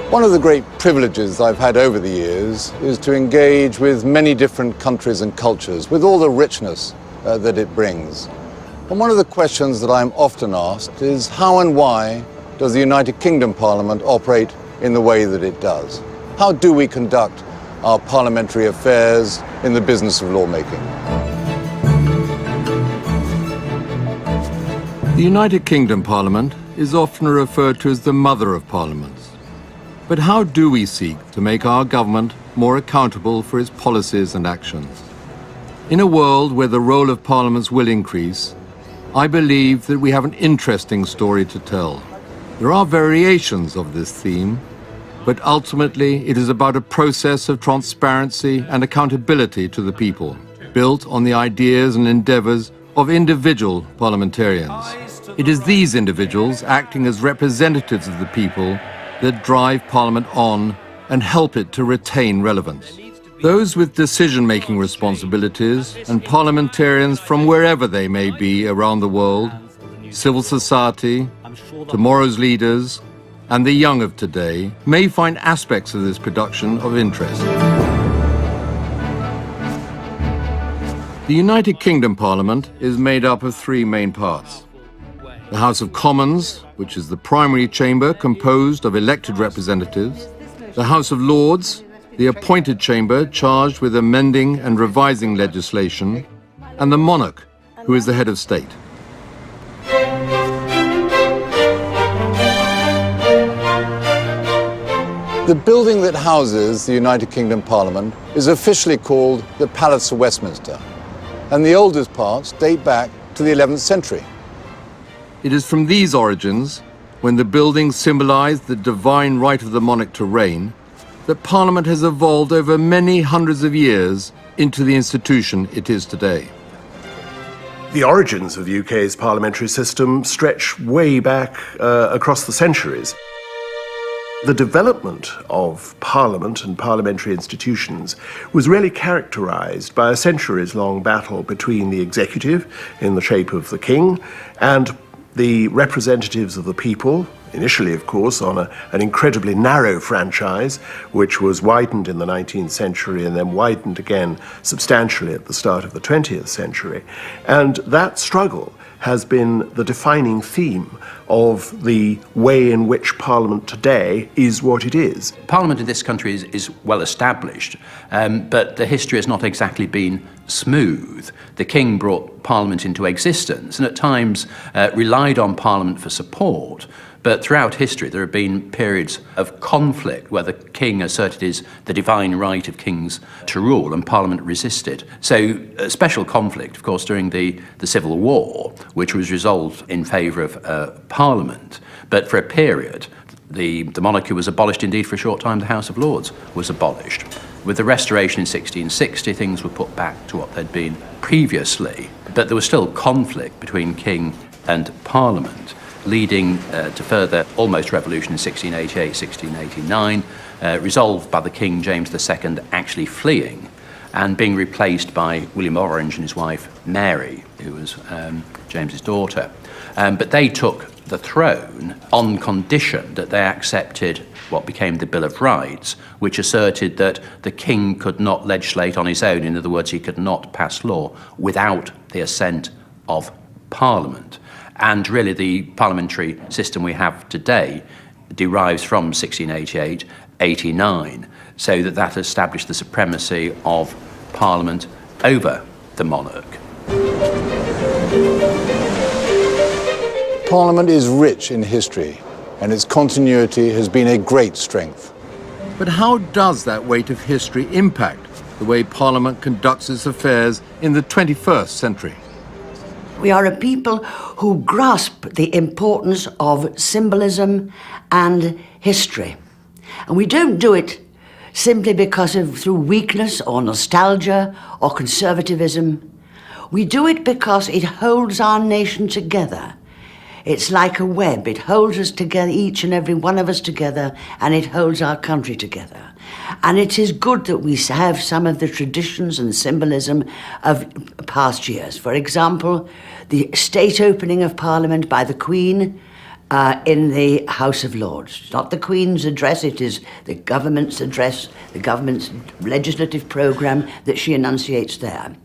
One of the great privileges I've had over the years is to engage with many different countries and cultures, with all the richness that it brings. And one of the questions that I'm often asked is how and why does the United Kingdom Parliament operate in the way that it does? How do we conduct our parliamentary affairs in the business of lawmaking? The United Kingdom Parliament is often referred to as the mother of parliaments. But how do we seek to make our government more accountable for its policies and actions? In a world where the role of parliaments will increase, I believe that we have an interesting story to tell. There are variations of this theme, but ultimately it is about a process of transparency and accountability to the people, built on the ideas and endeavours of individual parliamentarians. It is these individuals acting as representatives of the people that drive Parliament on and help it to retain relevance. Those with decision-making responsibilities and parliamentarians from wherever they may be around the world, civil society, tomorrow's leaders, and the young of today may find aspects of this production of interest. The United Kingdom Parliament is made up of three main parts. The House of Commons, which is the primary chamber composed of elected representatives, the House of Lords, the appointed chamber charged with amending and revising legislation, and the monarch, who is the head of state. The building that houses the United Kingdom Parliament is officially called the Palace of Westminster, and the oldest parts date back to the 11th century. It is from these origins, when the building symbolised the divine right of the monarch to reign, that Parliament has evolved over many hundreds of years into the institution it is today. The origins of the UK's parliamentary system stretch way back across the centuries. The development of Parliament and parliamentary institutions was really characterised by a centuries-long battle between the executive, in the shape of the king, and the representatives of the people, initially, of course, on an incredibly narrow franchise, which was widened in the 19th century and then widened again substantially at the start of the 20th century. And that struggle has been the defining theme of the way in which Parliament today is what it is. Parliament in this country is well established, but the history has not exactly been smooth. The King brought Parliament into existence and at times relied on Parliament for support. But throughout history, there have been periods of conflict where the king asserted the divine right of kings to rule and Parliament resisted. So a special conflict, of course, during the Civil War, which was resolved in favour of Parliament. But for a period, the monarchy was abolished. Indeed, for a short time, the House of Lords was abolished. With the Restoration in 1660, things were put back to what they'd been previously. But there was still conflict between king and Parliament, leading to further almost revolution in 1688, 1689, resolved by the King James II actually fleeing and being replaced by William of Orange and his wife Mary, who was James's daughter. But they took the throne on condition that they accepted what became the Bill of Rights, which asserted that the king could not legislate on his own. In other words, he could not pass law without the assent of Parliament. And really the parliamentary system we have today derives from 1688-89, so that established the supremacy of Parliament over the monarch. Parliament is rich in history, and its continuity has been a great strength. But how does that weight of history impact the way Parliament conducts its affairs in the 21st century? We are a people who grasp the importance of symbolism and history. And we don't do it simply through weakness or nostalgia or conservatism. We do it because it holds our nation together. It's like a web. It holds us together, each and every one of us together, and it holds our country together. And it is good that we have some of the traditions and symbolism of past years. For example, the state opening of Parliament by the Queen in the House of Lords. It's not the Queen's address, it is the government's address, the government's legislative programme that she enunciates there.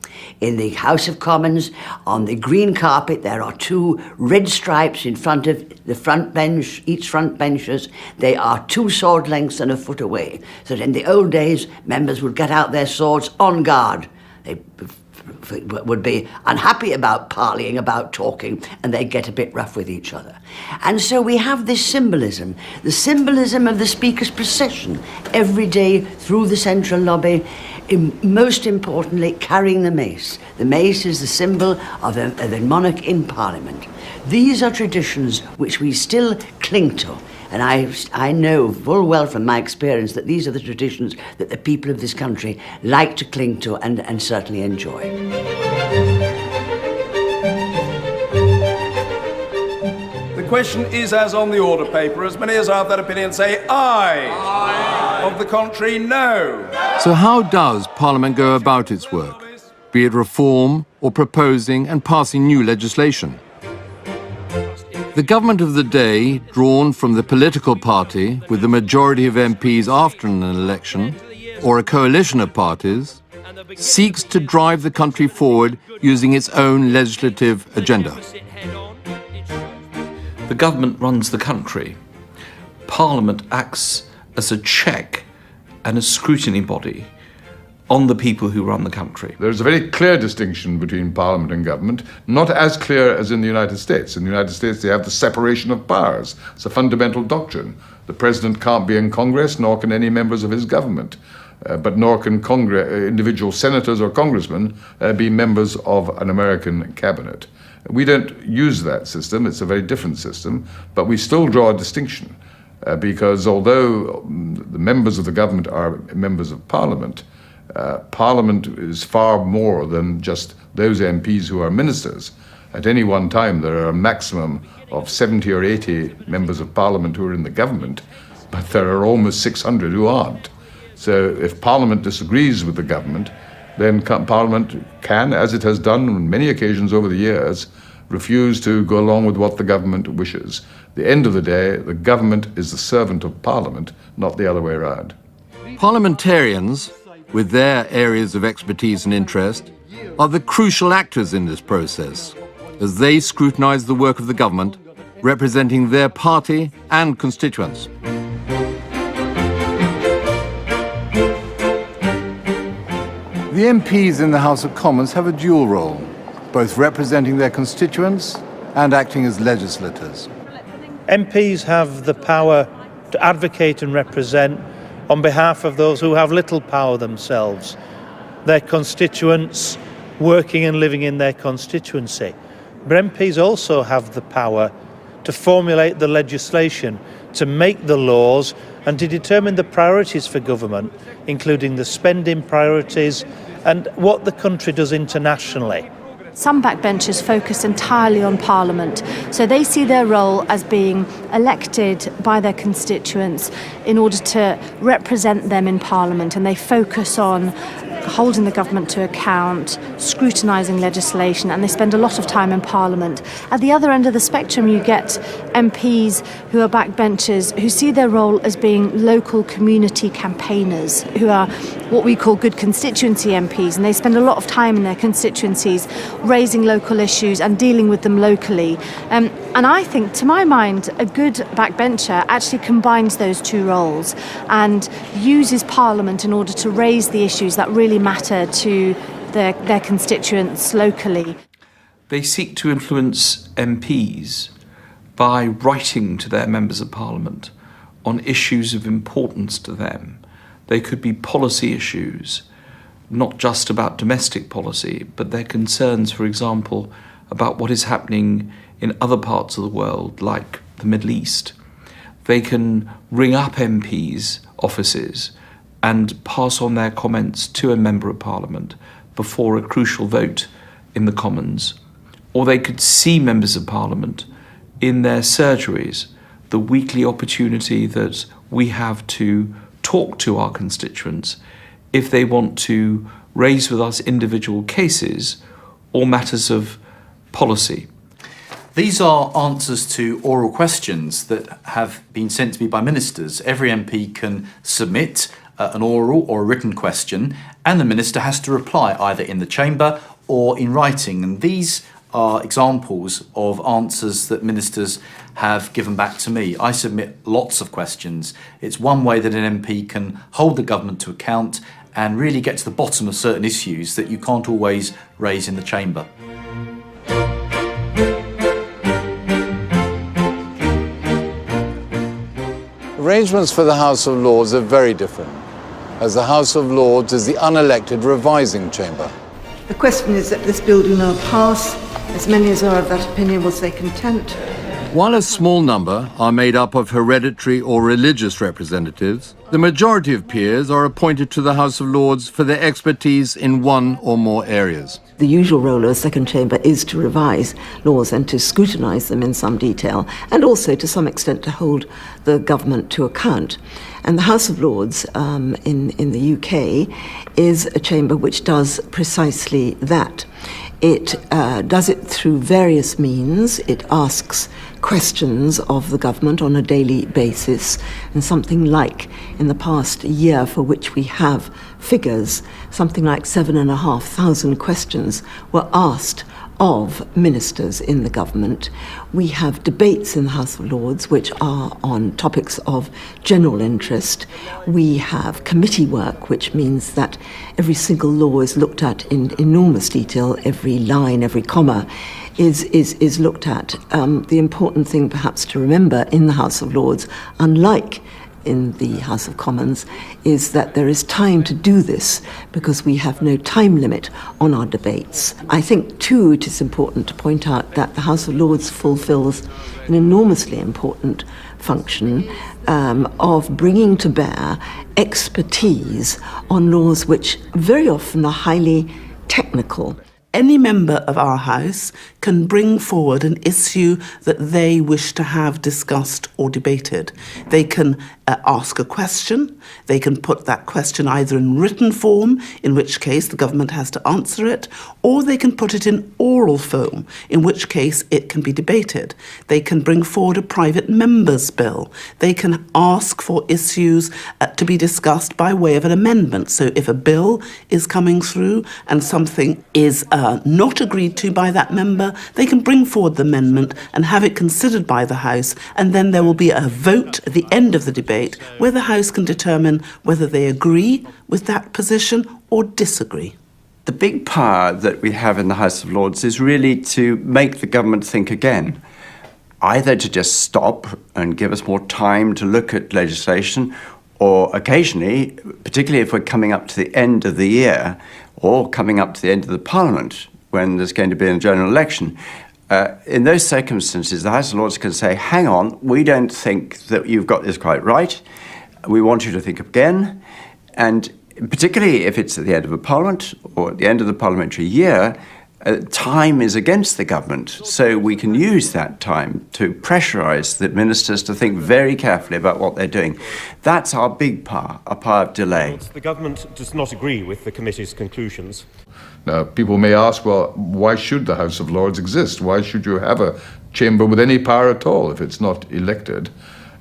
In the House of Commons, on the green carpet, there are 2 red stripes in front of the front bench, each front benches. They are 2 sword lengths and a foot away. So that in the old days, members would get out their swords on guard. They would be unhappy about parleying, about talking, and they get a bit rough with each other. And so we have this symbolism, the symbolism of the Speaker's procession every day through the central lobby, most importantly carrying the mace. The mace is the symbol of the monarch in Parliament. These are traditions which we still cling to. And I know full well from my experience that these are the traditions that the people of this country like to cling to and certainly enjoy. The question is as on the order paper. As many as are of that opinion say aye. Aye. Of the contrary, no. So how does Parliament go about its work, be it reform or proposing and passing new legislation? The government of the day, drawn from the political party with the majority of MPs after an election, or a coalition of parties, seeks to drive the country forward using its own legislative agenda. The government runs the country. Parliament acts as a check and a scrutiny body on the people who run the country. There's a very clear distinction between Parliament and government, not as clear as in the United States. In the United States, they have the separation of powers. It's a fundamental doctrine. The President can't be in Congress, nor can any members of his government. But nor can individual senators or congressmen be members of an American cabinet. We don't use that system. It's a very different system, but we still draw a distinction because although the members of the government are members of Parliament, Parliament is far more than just those MPs who are ministers. At any one time, there are a maximum of 70 or 80 members of Parliament who are in the government, but there are almost 600 who aren't. So if Parliament disagrees with the government, then Parliament can, as it has done on many occasions over the years, refuse to go along with what the government wishes. At the end of the day, the government is the servant of Parliament, not the other way around. Parliamentarians, with their areas of expertise and interest, are the crucial actors in this process, as they scrutinise the work of the government, representing their party and constituents. The MPs in the House of Commons have a dual role, both representing their constituents and acting as legislators. MPs have the power to advocate and represent on behalf of those who have little power themselves, their constituents working and living in their constituency. But MPs also have the power to formulate the legislation, to make the laws and to determine the priorities for government, including the spending priorities and what the country does internationally. Some backbenchers focus entirely on Parliament, so they see their role as being elected by their constituents in order to represent them in Parliament, and they focus on holding the government to account, scrutinising legislation, and they spend a lot of time in Parliament. At the other end of the spectrum, you get MPs who are backbenchers who see their role as being local community campaigners, who are what we call good constituency MPs, and they spend a lot of time in their constituencies raising local issues and dealing with them locally. And I think, to my mind, a good backbencher actually combines those two roles and uses Parliament in order to raise the issues that really matter to their constituents locally. They seek to influence MPs by writing to their members of Parliament on issues of importance to them. They could be policy issues, not just about domestic policy, but their concerns, for example, about what is happening in other parts of the world, like the Middle East. They can ring up MPs' offices and pass on their comments to a member of Parliament before a crucial vote in the Commons. Or they could see members of Parliament in their surgeries, the weekly opportunity that we have to talk to our constituents if they want to raise with us individual cases or matters of policy. These are answers to oral questions that have been sent to me by ministers. Every MP can submit an oral or a written question, and the minister has to reply either in the chamber or in writing. And these are examples of answers that ministers have given back to me. I submit lots of questions. It's one way that an MP can hold the government to account and really get to the bottom of certain issues that you can't always raise in the chamber. Arrangements for the House of Lords are very different, as the House of Lords is the unelected revising chamber. The question is that this bill do now pass. As many as are of that opinion will say content. While a small number are made up of hereditary or religious representatives, the majority of peers are appointed to the House of Lords for their expertise in one or more areas. The usual role of a second chamber is to revise laws and to scrutinise them in some detail, and also to some extent to hold the government to account. And the House of Lords in the UK is a chamber which does precisely that. It does it through various means. It asks questions of the government on a daily basis, and something like, in the past year for which we have figures, something like 7,500 questions were asked of ministers in the government. We have debates in the House of Lords which are on topics of general interest. We have committee work, which means that every single law is looked at in enormous detail. Every line, every comma is looked at. The important thing perhaps to remember in the House of Lords, unlike in the House of Commons, is that there is time to do this because we have no time limit on our debates. I think too it is important to point out that the House of Lords fulfills an enormously important function of bringing to bear expertise on laws which very often are highly technical. Any member of our House can bring forward an issue that they wish to have discussed or debated. They can ask a question, they can put that question either in written form, in which case the government has to answer it, or they can put it in oral form, in which case it can be debated. They can bring forward a private member's bill. They can ask for issues to be discussed by way of an amendment. So if a bill is coming through and something is not agreed to by that member, they can bring forward the amendment and have it considered by the House, and then there will be a vote at the end of the debate where the House can determine whether they agree with that position or disagree. The big power that we have in the House of Lords is really to make the government think again, either to just stop and give us more time to look at legislation, or occasionally, particularly if we're coming up to the end of the year or coming up to the end of the Parliament when there's going to be a general election, in those circumstances, the House of Lords can say, hang on, we don't think that you've got this quite right. We want you to think again. And particularly if it's at the end of a Parliament or at the end of the parliamentary year, time is against the government. So we can use that time to pressurise the ministers to think very carefully about what they're doing. That's our big power, a power of delay. The government does not agree with the committee's conclusions. Now, people may ask, well, why should the House of Lords exist? Why should you have a chamber with any power at all if it's not elected?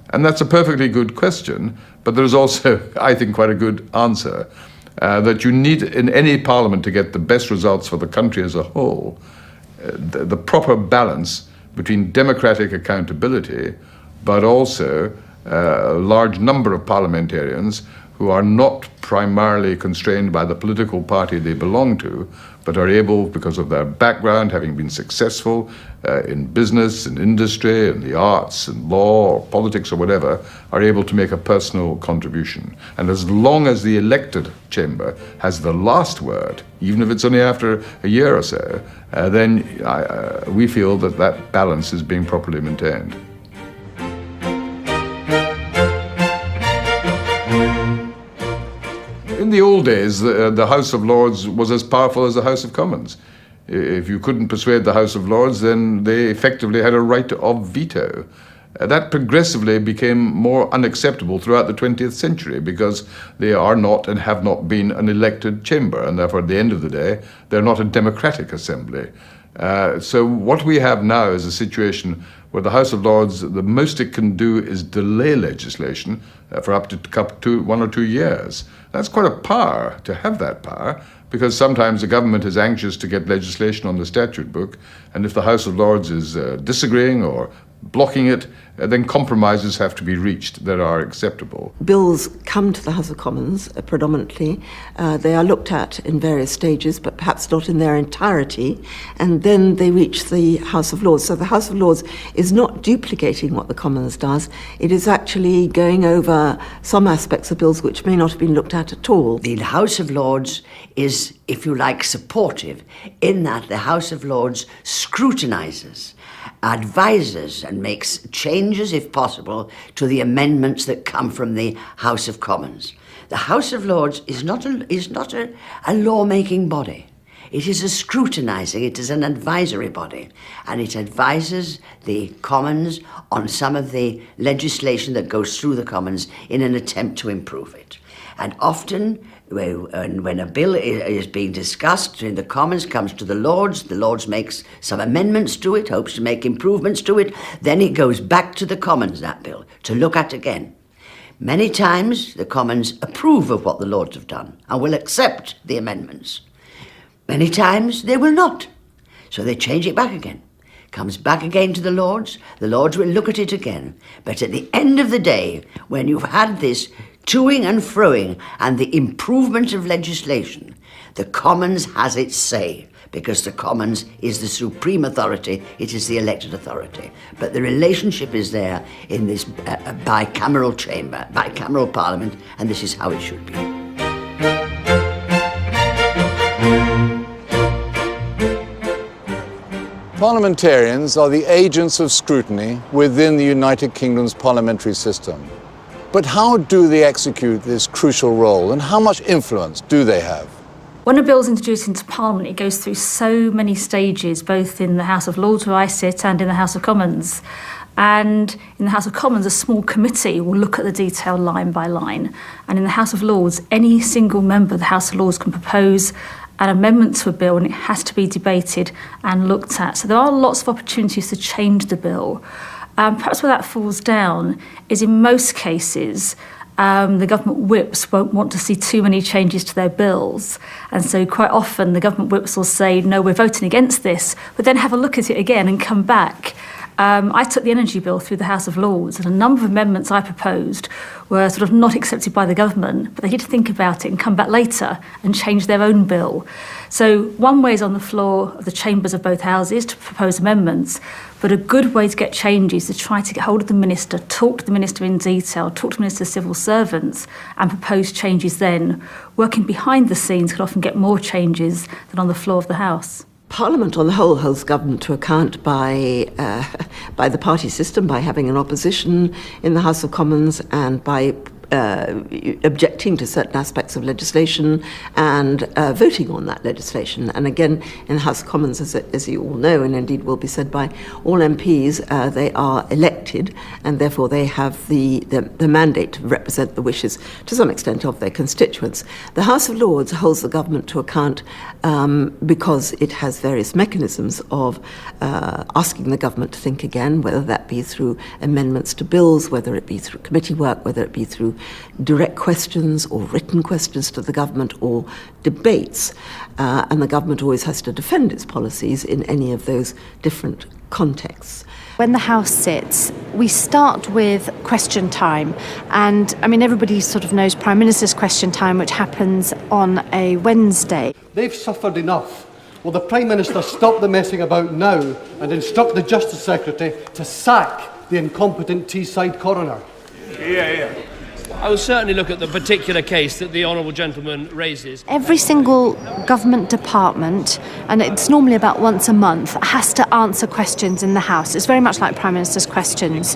And that's a perfectly good question, but there's also, I think, quite a good answer. That you need, in any parliament, to get the best results for the country as a whole, the proper balance between democratic accountability, but also a large number of parliamentarians who are not primarily constrained by the political party they belong to, but are able, because of their background, having been successful in business, in industry, in the arts, in law, or politics, or whatever, are able to make a personal contribution. And as long as the elected chamber has the last word, even if it's only after a year or so, then we feel that that balance is being properly maintained. In the old days, the House of Lords was as powerful as the House of Commons. If you couldn't persuade the House of Lords, then they effectively had a right of veto. That progressively became more unacceptable throughout the 20th century because they are not and have not been an elected chamber, and therefore at the end of the day, they're not a democratic assembly. So what we have now is a situation where the House of Lords, the most it can do is delay legislation for up to 1 or 2 years. That's quite a power, to have that power, because sometimes the government is anxious to get legislation on the statute book, and if the House of Lords is disagreeing or blocking it, then compromises have to be reached that are acceptable. Bills come to the House of Commons predominantly. They are looked at in various stages, but perhaps not in their entirety, and then they reach the House of Lords. So the House of Lords is not duplicating what the Commons does. It is actually going over some aspects of bills which may not have been looked at all. The House of Lords is, if you like, supportive in that the House of Lords scrutinises, advises and makes changes, if possible, to the amendments that come from the House of Commons. The House of Lords is not a law-making body. It is a scrutinising, it is an advisory body, and it advises the Commons on some of the legislation that goes through the Commons in an attempt to improve it. And often, when a bill is being discussed in the Commons, comes to the Lords makes some amendments to it, hopes to make improvements to it, then it goes back to the Commons, that bill, to look at again. Many times the Commons approve of what the Lords have done and will accept the amendments. Many times they will not, so they change it back again. Comes back again to the Lords will look at it again. But at the end of the day, when you've had this toing and froing and the improvement of legislation, the Commons has its say, because the Commons is the supreme authority, it is the elected authority. But the relationship is there in this bicameral chamber, bicameral parliament, and this is how it should be. Parliamentarians are the agents of scrutiny within the United Kingdom's parliamentary system. But how do they execute this crucial role, and how much influence do they have? When a bill is introduced into Parliament, it goes through so many stages, both in the House of Lords, where I sit, and in the House of Commons. And in the House of Commons, a small committee will look at the detail line by line. And in the House of Lords, any single member of the House of Lords can propose an amendment to a bill, and it has to be debated and looked at. So there are lots of opportunities to change the bill. Perhaps where that falls down is in most cases, the government whips won't want to see too many changes to their bills. And so quite often the government whips will say, no, we're voting against this, but then have a look at it again and come back. I took the energy bill through the House of Lords, and a number of amendments I proposed were sort of not accepted by the government, but they had to think about it and come back later and change their own bill. So one way is on the floor of the chambers of both houses to propose amendments, but a good way to get changes is to try to get hold of the minister, talk to the minister in detail, talk to the minister's civil servants, and propose changes then. Working behind the scenes could often get more changes than on the floor of the House. Parliament on the whole holds government to account by the party system, by having an opposition in the House of Commons, and by objecting to certain aspects of legislation and voting on that legislation. And again, in the House of Commons, as you all know, and indeed will be said by all MPs, they are elected, and therefore they have the mandate to represent the wishes, to some extent, of their constituents. The House of Lords holds the government to account because it has various mechanisms of asking the government to think again, whether that be through amendments to bills, whether it be through committee work, whether it be through direct questions or written questions to the government, or debates. And the government always has to defend its policies in any of those different contexts. When the House sits, we start with question time. And I mean, everybody sort of knows Prime Minister's question time, which happens on a Wednesday. They've suffered enough. Will the Prime Minister stop the messing about now and instruct the Justice Secretary to sack the incompetent Teesside coroner? Yeah. I will certainly look at the particular case that the honourable gentleman raises. Every single government department, and it's normally about once a month, has to answer questions in the House. It's very much like Prime Minister's questions,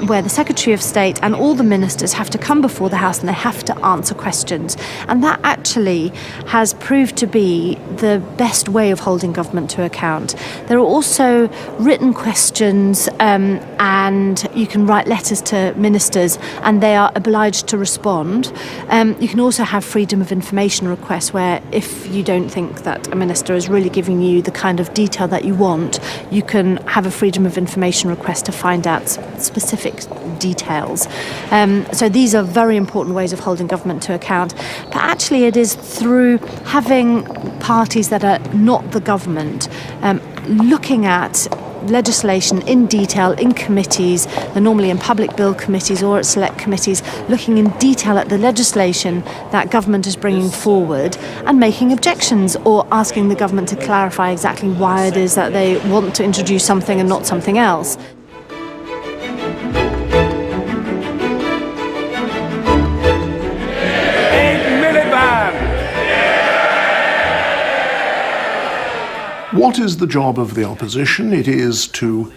where the Secretary of State and all the ministers have to come before the House and they have to answer questions. And that actually has proved to be the best way of holding government to account. There are also written questions, and you can write letters to ministers and they are obliged to respond. You can also have freedom of information requests where if you don't think that a minister is really giving you the kind of detail that you want, you can have a freedom of information request to find out specific details. So these are very important ways of holding government to account. But actually it is through having parties that are not the government looking at legislation in detail in committees, they're normally in public bill committees or at select committees, looking in detail at the legislation that government is bringing forward and making objections or asking the government to clarify exactly why it is that they want to introduce something and not something else. What is the job of the opposition? It is to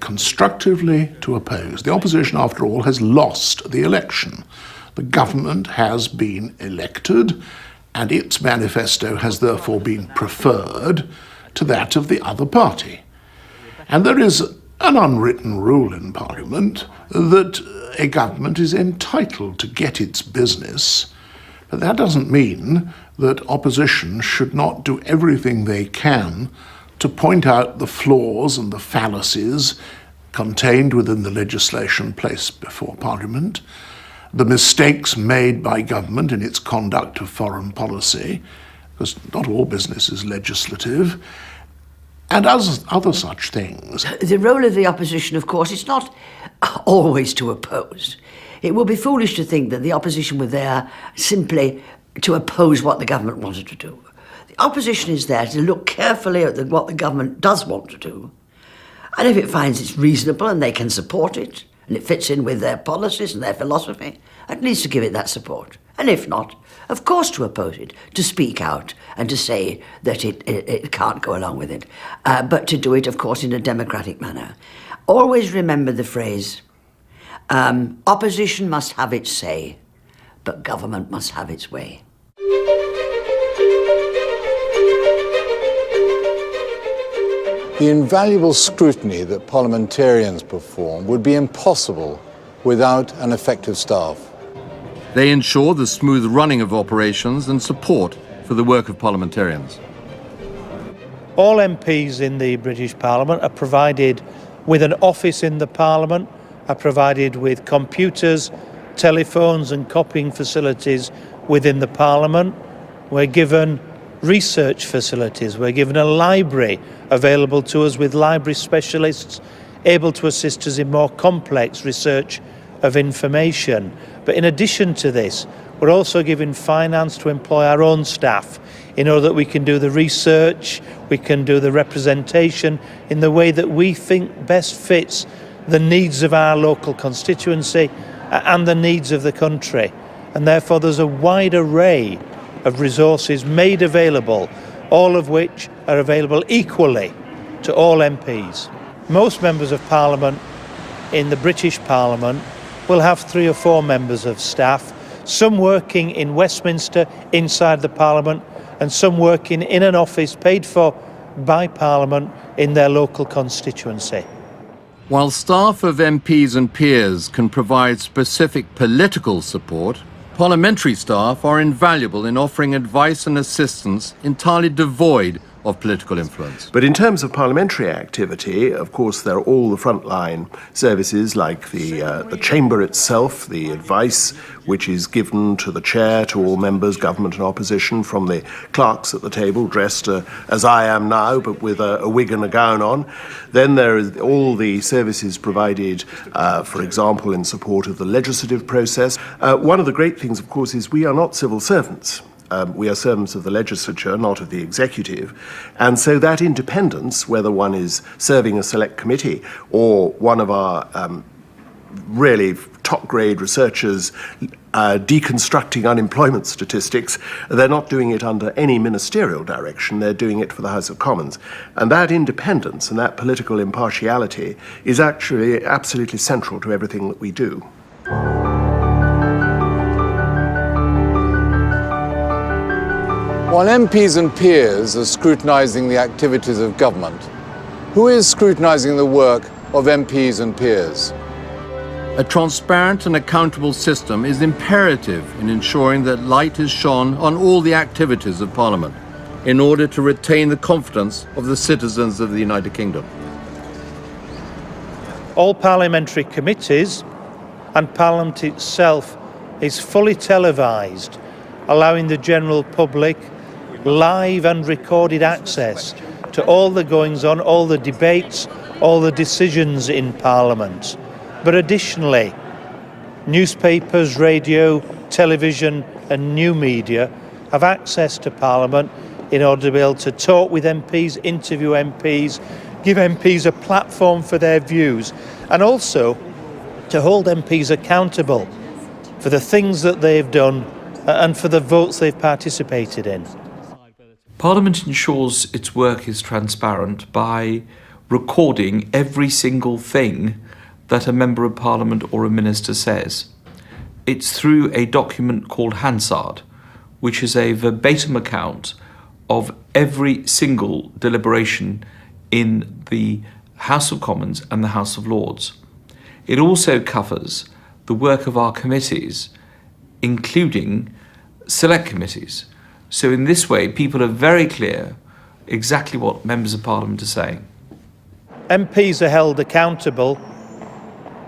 constructively to oppose. The opposition, after all, has lost the election. The government has been elected, and its manifesto has therefore been preferred to that of the other party. And there is an unwritten rule in Parliament that a government is entitled to get its business, but that doesn't mean that opposition should not do everything they can to point out the flaws and the fallacies contained within the legislation placed before Parliament, the mistakes made by government in its conduct of foreign policy, because not all business is legislative, and other such things. The role of the opposition, of course, is not always to oppose. It would be foolish to think that the opposition were there simply to oppose what the government wanted to do. The opposition is there to look carefully at what the government does want to do, and if it finds it's reasonable and they can support it, and it fits in with their policies and their philosophy, at least to give it that support. And if not, of course to oppose it, to speak out and to say that it can't go along with it, but to do it, of course, in a democratic manner. Always remember the phrase, opposition must have its say, but government must have its way. The invaluable scrutiny that parliamentarians perform would be impossible without an effective staff. They ensure the smooth running of operations and support for the work of parliamentarians. All MPs in the British Parliament are provided with an office in the Parliament, are provided with computers, telephones and copying facilities within the Parliament. We're given research facilities. We're given a library available to us with library specialists able to assist us in more complex research of information. But in addition to this, we're also given finance to employ our own staff in order that we can do the research, we can do the representation in the way that we think best fits the needs of our local constituency and the needs of the country. And therefore there's a wide array of resources made available, all of which are available equally to all MPs. Most members of Parliament in the British Parliament will have 3 or 4 members of staff, some working in Westminster inside the Parliament and some working in an office paid for by Parliament in their local constituency. While staff of MPs and Peers can provide specific political support, parliamentary staff are invaluable in offering advice and assistance entirely devoid of political influence. But in terms of parliamentary activity, of course, there are all the frontline services like the chamber itself, the advice which is given to the chair, to all members, government and opposition, from the clerks at the table, dressed as I am now, but with a wig and a gown on. Then there is all the services provided, for example, in support of the legislative process. One of the great things, of course, is we are not civil servants. We are servants of the legislature, not of the executive. And so that independence, whether one is serving a select committee or one of our really top-grade researchers deconstructing unemployment statistics. They're not doing it under any ministerial direction, they're doing it for the House of Commons. And that independence and that political impartiality is actually absolutely central to everything that we do. While MPs and peers are scrutinising the activities of government, who is scrutinising the work of MPs and peers? A transparent and accountable system is imperative in ensuring that light is shone on all the activities of Parliament in order to retain the confidence of the citizens of the United Kingdom. All parliamentary committees and Parliament itself is fully televised, allowing the general public live and recorded access to all the goings-on, all the debates, all the decisions in Parliament. But additionally, newspapers, radio, television and new media have access to Parliament in order to be able to talk with MPs, interview MPs, give MPs a platform for their views, and also to hold MPs accountable for the things that they've done and for the votes they've participated in. Parliament ensures its work is transparent by recording every single thing that a Member of Parliament or a Minister says. It's through a document called Hansard, which is a verbatim account of every single deliberation in the House of Commons and the House of Lords. It also covers the work of our committees, including select committees. So in this way, people are very clear exactly what Members of Parliament are saying. MPs are held accountable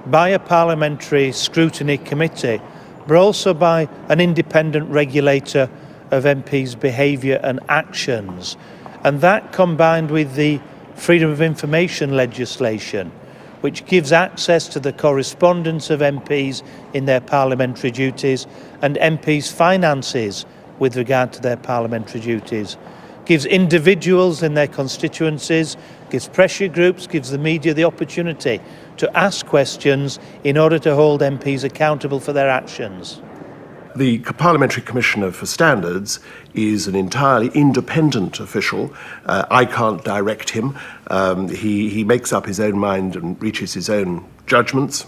by a parliamentary scrutiny committee, but also by an independent regulator of MPs' behaviour and actions. And that, combined with the freedom of information legislation, which gives access to the correspondence of MPs in their parliamentary duties and MPs' finances with regard to their parliamentary duties, gives individuals in their constituencies, gives pressure groups, gives the media the opportunity to ask questions in order to hold MPs accountable for their actions. The Parliamentary Commissioner for Standards is an entirely independent official. I can't direct him. He makes up his own mind and reaches his own judgments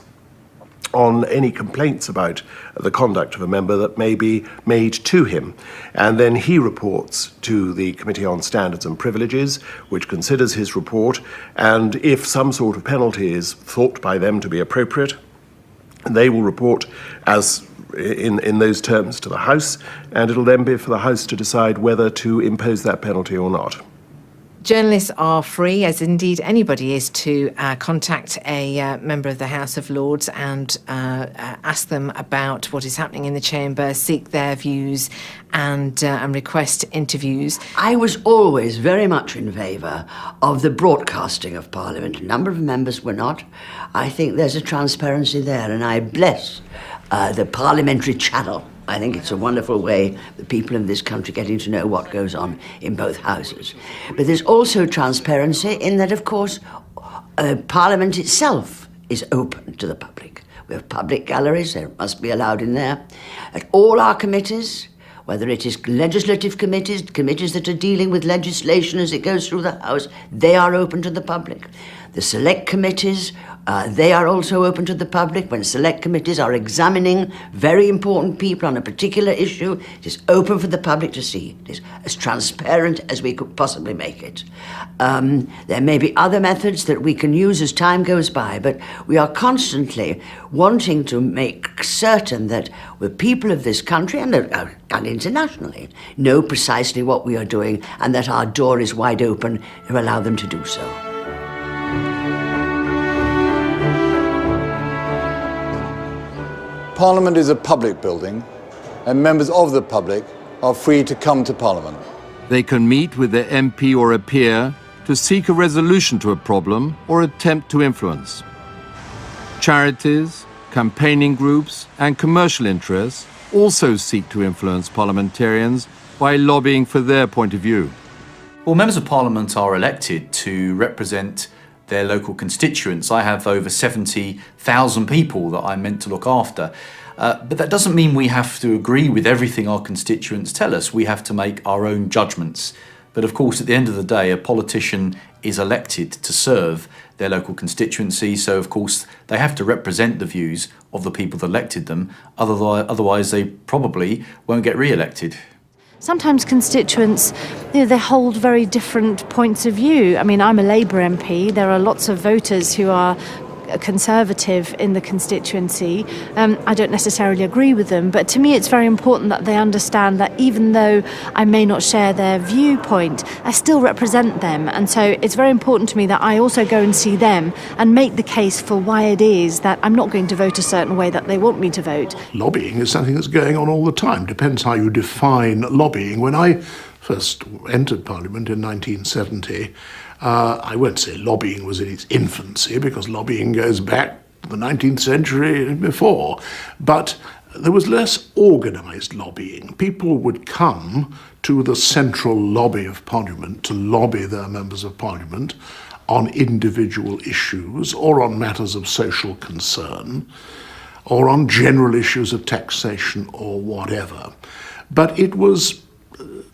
on any complaints about the conduct of a member that may be made to him. And then he reports to the Committee on Standards and Privileges, which considers his report, and if some sort of penalty is thought by them to be appropriate, they will report as in those terms to the House, and it'll then be for the House to decide whether to impose that penalty or not. Journalists are free, as indeed anybody is, to contact a member of the House of Lords and ask them about what is happening in the chamber, seek their views and request interviews. I was always very much in favour of the broadcasting of Parliament. A number of members were not. I think there's a transparency there, and I bless the parliamentary channel. I think it's a wonderful way that people in this country getting to know what goes on in both houses. But there's also transparency in that, of course, Parliament itself is open to the public. We have public galleries, they must be allowed in there. At all our committees, whether it is legislative committees, committees that are dealing with legislation as it goes through the House, they are open to the public. The select committees, they are also open to the public. When select committees are examining very important people on a particular issue, it is open for the public to see. It is as transparent as we could possibly make it. There may be other methods that we can use as time goes by, but we are constantly wanting to make certain that the people of this country and internationally know precisely what we are doing, and that our door is wide open to allow them to do so. Parliament is a public building, and members of the public are free to come to Parliament. They can meet with their MP or a peer to seek a resolution to a problem or attempt to influence. Charities, campaigning groups and commercial interests also seek to influence parliamentarians by lobbying for their point of view. Well, members of Parliament are elected to represent their local constituents. I have over 70,000 people that I'm meant to look after. But that doesn't mean we have to agree with everything our constituents tell us. We have to make our own judgments. But of course, at the end of the day, a politician is elected to serve their local constituency, so of course they have to represent the views of the people that elected them, otherwise they probably won't get re-elected. Sometimes constituents, they hold very different points of view. I mean, I'm a Labour MP. There are lots of voters who are Conservative in the constituency. I don't necessarily agree with them, but to me it's very important that they understand that even though I may not share their viewpoint, I still represent them, and so it's very important to me that I also go and see them and make the case for why it is that I'm not going to vote a certain way that they want me to vote. Lobbying is something that's going on all the time. Depends how you define lobbying. When I first entered Parliament in 1970, I won't say lobbying was in its infancy, because lobbying goes back to the 19th century and before, but there was less organised lobbying. People would come to the central lobby of Parliament to lobby their members of Parliament on individual issues or on matters of social concern or on general issues of taxation or whatever. But it was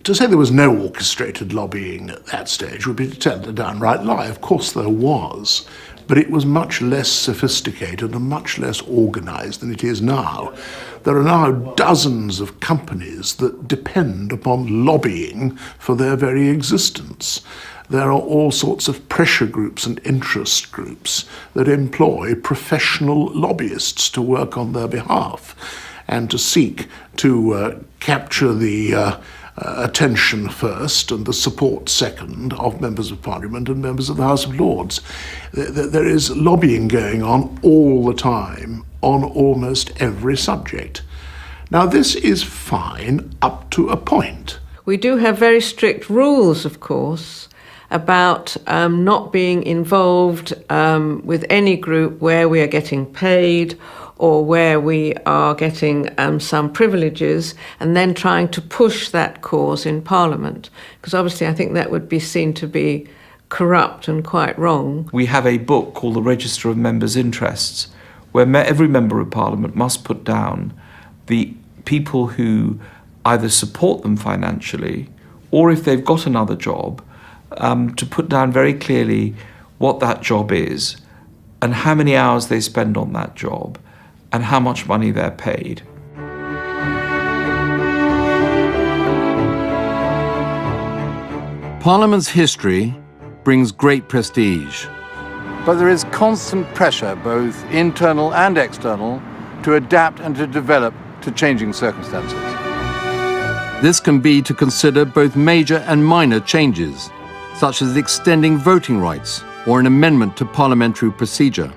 to say there was no orchestrated lobbying at that stage would be to tell a downright lie. Of course there was, but it was much less sophisticated and much less organised than it is now. There are now dozens of companies that depend upon lobbying for their very existence. There are all sorts of pressure groups and interest groups that employ professional lobbyists to work on their behalf and to seek to capture the attention first and the support second of members of Parliament and members of the House of Lords. There is lobbying going on all the time on almost every subject. Now, this is fine up to a point. We do have very strict rules, of course, about not being involved with any group where we are getting paid or where we are getting some privileges, and then trying to push that cause in Parliament. Because obviously I think that would be seen to be corrupt and quite wrong. We have a book called the Register of Members' Interests, where every member of Parliament must put down the people who either support them financially, or if they've got another job, to put down very clearly what that job is and how many hours they spend on that job and how much money they're paid. Parliament's history brings great prestige. But there is constant pressure, both internal and external, to adapt and to develop to changing circumstances. This can be to consider both major and minor changes, such as extending voting rights or an amendment to parliamentary procedure.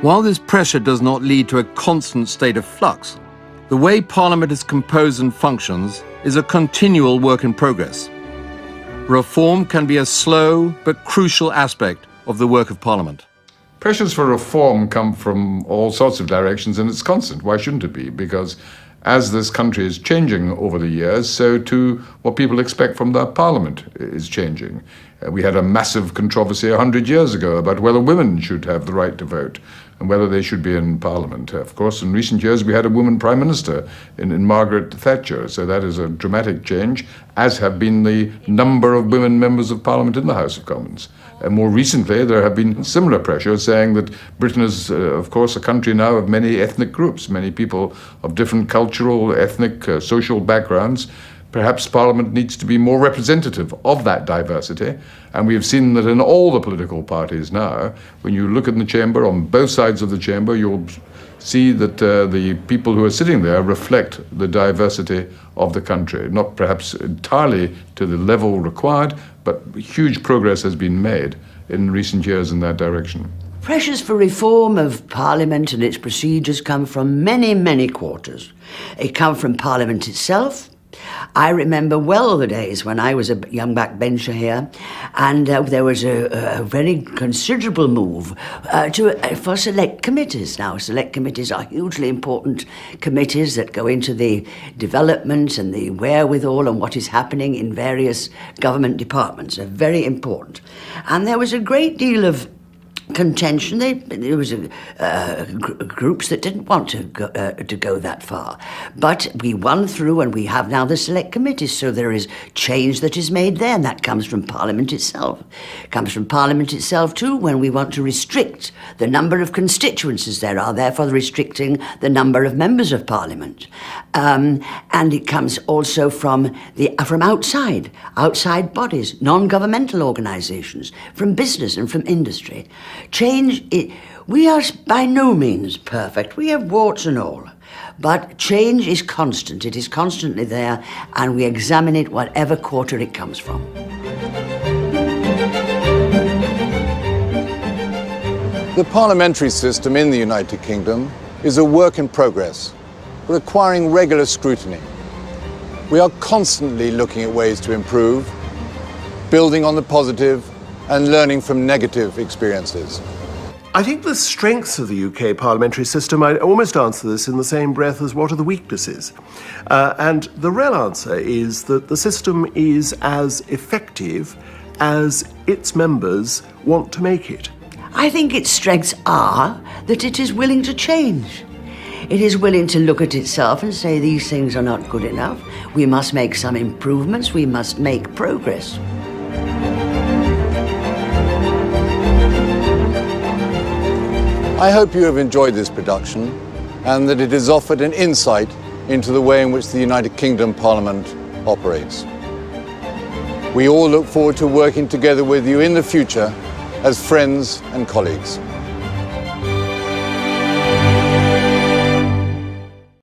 While this pressure does not lead to a constant state of flux, the way Parliament is composed and functions is a continual work in progress. Reform can be a slow but crucial aspect of the work of Parliament. Pressures for reform come from all sorts of directions, and it's constant. Why shouldn't it be? Because as this country is changing over the years, so too what people expect from their Parliament is changing. We had a massive controversy 100 years ago about whether women should have the right to vote and whether they should be in Parliament. Of course, in recent years, we had a woman Prime Minister in Margaret Thatcher, so that is a dramatic change, as have been the number of women members of Parliament in the House of Commons. And more recently, there have been similar pressures saying that Britain is, of course, a country now of many ethnic groups, many people of different cultural, ethnic, social backgrounds. Perhaps Parliament needs to be more representative of that diversity. And we have seen that in all the political parties now, when you look in the chamber, on both sides of the chamber, you'll see that the people who are sitting there reflect the diversity of the country. Not perhaps entirely to the level required, but huge progress has been made in recent years in that direction. Pressures for reform of Parliament and its procedures come from many, many quarters. It comes from Parliament itself, I remember well the days when I was a young backbencher here, and there was a very considerable move for select committees. Now, select committees are hugely important committees that go into the development and the wherewithal and what is happening in various government departments. They're very important. And there was a great deal of contention. There was groups that didn't want to go that far, but we won through, and we have now the select committees. So there is change that is made there, and that comes from Parliament itself. It comes from Parliament itself too, when we want to restrict the number of constituencies there are, therefore restricting the number of members of Parliament. And it comes also from outside bodies, non-governmental organisations, from business and from industry. Change, we are by no means perfect. We have warts and all. But change is constant. It is constantly there, and we examine it whatever quarter it comes from. The parliamentary system in the United Kingdom is a work in progress, requiring regular scrutiny. We are constantly looking at ways to improve, building on the positive, and learning from negative experiences. I think the strengths of the UK parliamentary system, I'd almost answer this in the same breath as what are the weaknesses. And the real answer is that the system is as effective as its members want to make it. I think its strengths are that it is willing to change. It is willing to look at itself and say these things are not good enough. We must make some improvements. We must make progress. I hope you have enjoyed this production and that it has offered an insight into the way in which the United Kingdom Parliament operates. We all look forward to working together with you in the future as friends and colleagues.